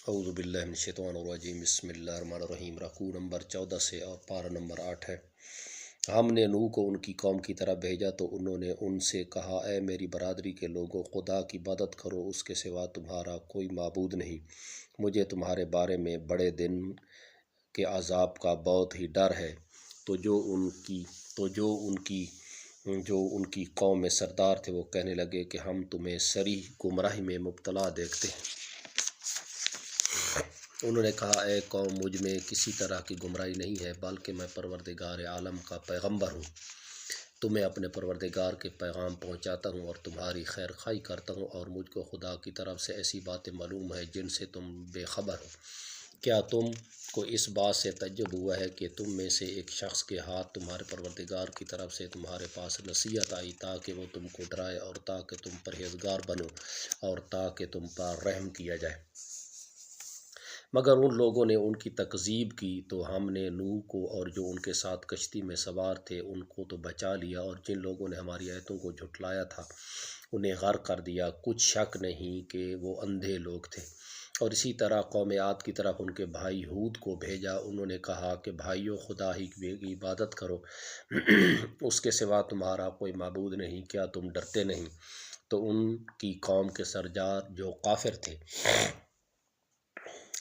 اعوذ باللہ من الشیطان الرجیم، بسم اللہ الرحمن الرحیم۔ رکوع نمبر 14 سے اور پارہ نمبر 8 ہے۔ ہم نے نوح کو ان کی قوم کی طرف بھیجا تو انہوں نے ان سے کہا، اے میری برادری کے لوگوں، خدا کی عبادت کرو، اس کے سوا تمہارا کوئی معبود نہیں۔ مجھے تمہارے بارے میں بڑے دن کے عذاب کا بہت ہی ڈر ہے۔ جو ان کی قوم میں سردار تھے وہ کہنے لگے کہ ہم تمہیں صریح گمراہی میں مبتلا دیکھتے ہیں۔ انہوں نے کہا، اے قوم، مجھ میں کسی طرح کی گمراہی نہیں ہے، بلکہ میں پروردگار عالم کا پیغمبر ہوں۔ تمہیں اپنے پروردگار کے پیغام پہنچاتا ہوں اور تمہاری خیر خواہی کرتا ہوں، اور مجھ کو خدا کی طرف سے ایسی باتیں معلوم ہیں جن سے تم بے خبر ہو۔ کیا تم کو اس بات سے تعجب ہوا ہے کہ تم میں سے ایک شخص کے ہاتھ تمہارے پروردگار کی طرف سے تمہارے پاس نصیحت آئی تاکہ وہ تم کو ڈرائے اور تاکہ تم پرہیزگار بنو اور تاکہ تم پر رحم کیا جائے؟ مگر ان لوگوں نے ان کی تکذیب کی تو ہم نے نوح کو اور جو ان کے ساتھ کشتی میں سوار تھے ان کو تو بچا لیا، اور جن لوگوں نے ہماری آیتوں کو جھٹلایا تھا انہیں غرق کر دیا۔ کچھ شک نہیں کہ وہ اندھے لوگ تھے۔ اور اسی طرح قوم عاد کی طرف ان کے بھائی ہود کو بھیجا۔ انہوں نے کہا کہ بھائیو، خدا ہی کی عبادت کرو، اس کے سوا تمہارا کوئی معبود نہیں، کیا تم ڈرتے نہیں؟ تو ان کی قوم کے سردار جو کافر تھے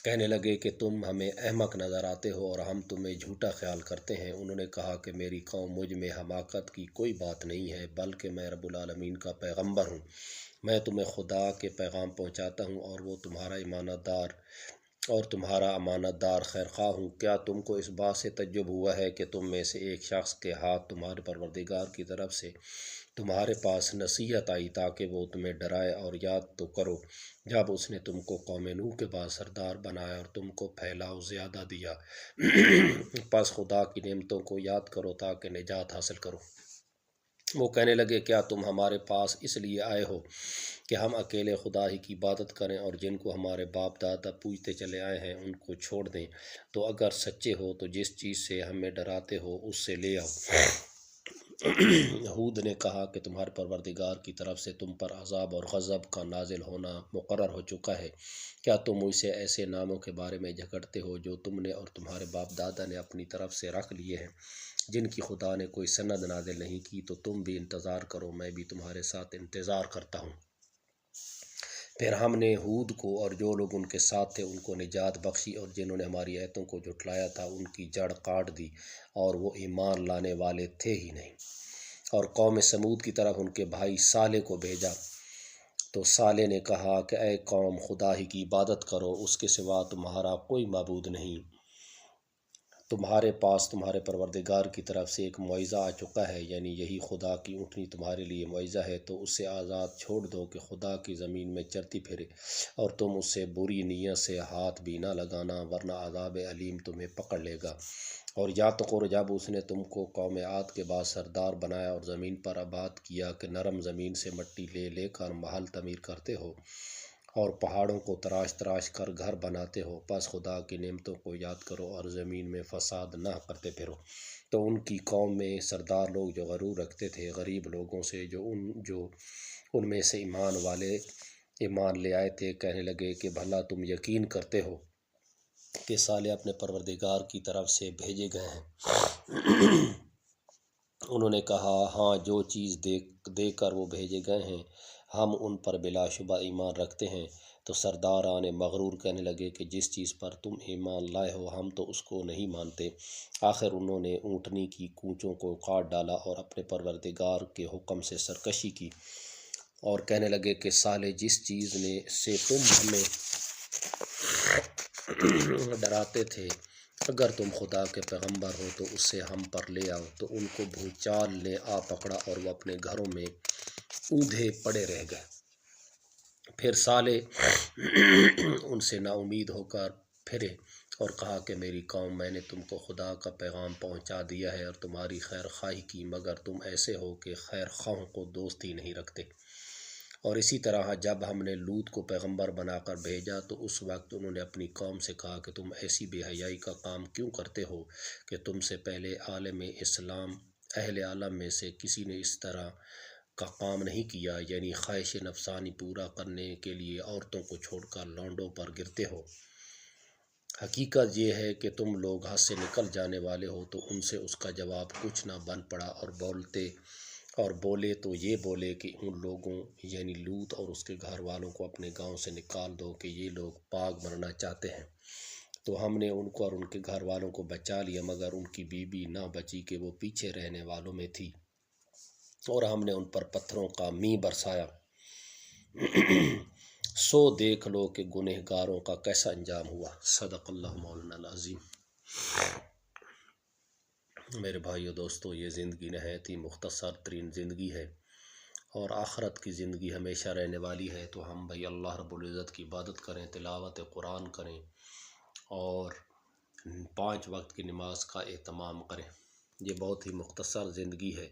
کہنے لگے کہ تم ہمیں احمق نظر آتے ہو اور ہم تمہیں جھوٹا خیال کرتے ہیں۔ انہوں نے کہا کہ میری قوم، مجھ میں حماقت کی کوئی بات نہیں ہے، بلکہ میں رب العالمین کا پیغمبر ہوں۔ میں تمہیں خدا کے پیغام پہنچاتا ہوں اور تمہارا امانت دار خیر خواہ ہوں۔ کیا تم کو اس بات سے تعجب ہوا ہے کہ تم میں سے ایک شخص کے ہاتھ تمہارے پروردگار کی طرف سے تمہارے پاس نصیحت آئی تاکہ وہ تمہیں ڈرائے؟ اور یاد تو کرو جب اس نے تم کو قوم نوح کے بعد سردار بنایا اور تم کو پھیلاؤ زیادہ دیا۔ پس خدا کی نعمتوں کو یاد کرو تاکہ نجات حاصل کرو۔ وہ کہنے لگے، کیا تم ہمارے پاس اس لیے آئے ہو کہ ہم اکیلے خدا ہی کی عبادت کریں اور جن کو ہمارے باپ دادا پوجتے چلے آئے ہیں ان کو چھوڑ دیں؟ تو اگر سچے ہو تو جس چیز سے ہمیں ڈراتے ہو اس سے لے آؤ۔ ہود نے کہا کہ تمہارے پروردگار کی طرف سے تم پر عذاب اور غضب کا نازل ہونا مقرر ہو چکا ہے۔ کیا تم مجھ سے ایسے ناموں کے بارے میں جھگڑتے ہو جو تم نے اور تمہارے باپ دادا نے اپنی طرف سے رکھ لیے ہیں، جن کی خدا نے کوئی سند نازل نہیں کی؟ تو تم بھی انتظار کرو، میں بھی تمہارے ساتھ انتظار کرتا ہوں۔ پھر ہم نے ہود کو اور جو لوگ ان کے ساتھ تھے ان کو نجات بخشی، اور جنہوں نے ہماری آیتوں کو جھٹلایا تھا ان کی جڑ کاٹ دی، اور وہ ایمان لانے والے تھے ہی نہیں۔ اور قوم سمود کی طرف ان کے بھائی صالح کو بھیجا تو صالح نے کہا کہ اے قوم، خدا ہی کی عبادت کرو، اس کے سوا تمہارا کوئی معبود نہیں۔ تمہارے پاس تمہارے پروردگار کی طرف سے ایک معجزہ آ چکا ہے، یعنی یہی خدا کی اونٹنی تمہارے لیے معجزہ ہے، تو اسے آزاد چھوڑ دو کہ خدا کی زمین میں چرتی پھرے، اور تم اس سے بری نیت سے ہاتھ بھی نہ لگانا، ورنہ عذاب علیم تمہیں پکڑ لے گا۔ اور یاد کرو جب اس نے تم کو قوم عاد کے بعد سردار بنایا اور زمین پر آباد کیا کہ نرم زمین سے مٹی لے لے کر محل تعمیر کرتے ہو اور پہاڑوں کو تراش تراش کر گھر بناتے ہو، پس خدا کی نعمتوں کو یاد کرو اور زمین میں فساد نہ کرتے پھرو۔ تو ان کی قوم میں سردار لوگ جو غرور رکھتے تھے غریب لوگوں سے جو ان میں سے ایمان لے آئے تھے کہنے لگے کہ بھلا تم یقین کرتے ہو کہ صالح اپنے پروردگار کی طرف سے بھیجے گئے ہیں؟ انہوں نے کہا، ہاں، جو چیز دے کر وہ بھیجے گئے ہیں ہم ان پر بلا شبہ ایمان رکھتے ہیں۔ تو سرداران مغرور کہنے لگے کہ جس چیز پر تم ایمان لائے ہو ہم تو اس کو نہیں مانتے۔ آخر انہوں نے اونٹنی کی کونچوں کو کاٹ ڈالا اور اپنے پروردگار کے حکم سے سرکشی کی، اور کہنے لگے کہ صالح جس چیز سے تم ہمیں ڈراتے تھے، اگر تم خدا کے پیغمبر ہو تو اسے ہم پر لے آؤ۔ تو ان کو بھونچال نے آ پکڑا اور وہ اپنے گھروں میں اوندھے پڑے رہ گئے۔ پھر صالح ان سے نا امید ہو کر پھرے اور کہا کہ میری قوم، میں نے تم کو خدا کا پیغام پہنچا دیا ہے اور تمہاری خیر خواہی کی، مگر تم ایسے ہو کہ خیر خواہوں کو دوست ہی نہیں رکھتے۔ اور اسی طرح جب ہم نے لوط کو پیغمبر بنا کر بھیجا تو اس وقت انہوں نے اپنی قوم سے کہا کہ تم ایسی بے حیائی کا کام کیوں کرتے ہو کہ تم سے پہلے اہل عالم میں سے کسی نے اس طرح کا کام نہیں کیا، یعنی خواہش نفسانی پورا کرنے کے لیے عورتوں کو چھوڑ کر لونڈوں پر گرتے ہو۔ حقیقت یہ ہے کہ تم لوگ حد سے نکل جانے والے ہو۔ تو ان سے اس کا جواب کچھ نہ بن پڑا اور بولے تو یہ بولے کہ ان لوگوں یعنی لوط اور اس کے گھر والوں کو اپنے گاؤں سے نکال دو کہ یہ لوگ پاک مرنا چاہتے ہیں۔ تو ہم نے ان کو اور ان کے گھر والوں کو بچا لیا، مگر ان کی بیوی نہ بچی کہ وہ پیچھے رہنے والوں میں تھی، اور ہم نے ان پر پتھروں کا مینہ برسایا۔ سو دیکھ لو کہ گنہگاروں کا کیسا انجام ہوا۔ صدق اللہ مولانا العظیم۔ میرے بھائیو دوستو، یہ زندگی نہایت ہی مختصر ترین زندگی ہے، اور آخرت کی زندگی ہمیشہ رہنے والی ہے۔ تو ہم بھائی اللہ رب العزت کی عبادت کریں، تلاوت قرآن کریں، اور 5 وقت کی نماز کا اہتمام کریں۔ یہ بہت ہی مختصر زندگی ہے،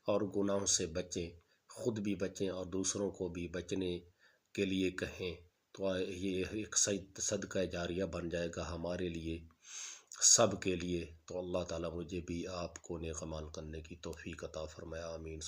اور گناہوں سے بچیں، خود بھی بچیں اور دوسروں کو بھی بچنے کے لیے کہیں، تو یہ ایک صدقہ جاریہ بن جائے گا ہمارے لیے، سب کے لیے۔ تو اللہ تعالیٰ مجھے بھی آپ کو نیک عمل کرنے کی توفیق عطا فرمائے، آمین۔